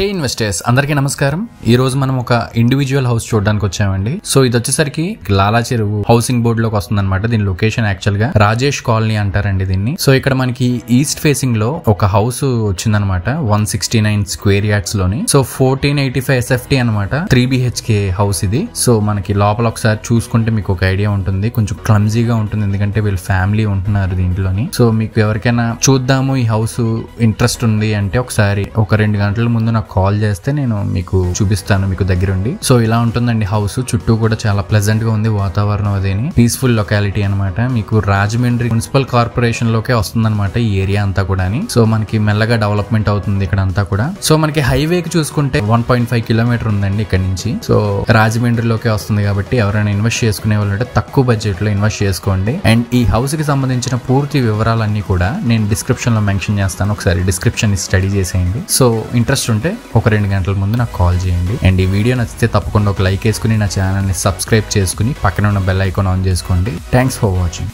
హే investors అందరికీ నమస్కారం. ఈ రోజు మనం ఒక ఇండివిజువల్ హౌస్ చూడడానికి వచ్చామండి. సో ఇది వచ్చేసరికి లాలా చెరువు హౌసింగ్ బోర్డ్ లోకి వస్తుంది అనమాట. దీని లొకేషన్ యాక్చువల్ గా రాజేష్ కాలనీ అంటారండి దీన్ని. సో ఇక్కడ మనకి ఈస్ట్ ఫేసింగ్ లో ఒక హౌస్ వచ్చిందనమాట 169 స్క్వేర్ యార్డ్స్ లోని. సో 1485 SFT అనమాట. 3 BHK హౌస్ ఇది. సో మనకి లోపల ఒకసారి చూసుకుంటే మీకు ఒక ఐడియా ఉంటుంది. కొంచెం క్లమ్జీగా ఉంటుంది ఎందుకంటే వీళ్ళ ఫ్యామిలీ ఉంటున్నారు దీంట్లోని. సో మీకు ఎవరికైనా చూద్దాము ఈ హౌస్ ఇంట్రెస్ట్ ఉంది అంటే ఒకసారి ఒక 2 గంటల ముందు నాకు కాల్ చేస్తే నేను మీకు చూపిస్తాను మీకు దగ్గరుండి. సో ఇలా ఉంటుందండి హౌస్. చుట్టూ కూడా చాలా ప్లెజెంట్ గా ఉంది వాతావరణం. అదేని పీస్ఫుల్ లొకాలిటీ అనమాట. మీకు రాజమండ్రి మున్సిపల్ కార్పొరేషన్ లోకే వస్తుందన్నమాట ఈ ఏరియా అంతా కూడా. సో మనకి మెల్లగా డెవలప్మెంట్ అవుతుంది ఇక్కడ అంతా కూడా. సో మనకి హైవేకి చూసుకుంటే 1.5 కిలోమీటర్ ఉందండి ఇక్కడ నుంచి. సో రాజమండ్రిలోకే వస్తుంది కాబట్టి ఎవరైనా ఇన్వెస్ట్ చేసుకునే వాళ్ళు తక్కువ బడ్జెట్ లో ఇన్వెస్ట్ చేసుకోండి. అండ్ ఈ హౌస్ కి సంబంధించిన పూర్తి వివరాలన్నీ కూడా నేను డిస్క్రిప్షన్ లో మెన్షన్ చేస్తాను. ఒకసారి డిస్క్రిప్షన్ స్టడీ చేసేయండి. సో ఇంట్రెస్ట్ ఉంటే ఒక 2 గంటల ముందు నాకు కాల్ చేయండి. అండ్ ఈ వీడియో నచ్చితే తప్పకుండా ఒక లైక్ వేసుకుని నా ఛానల్ ని సబ్స్క్రైబ్ చేసుకుని పక్కన ఉన్న బెల్ ఐకాన్ ఆన్ చేసుకోండి. Thanks for watching.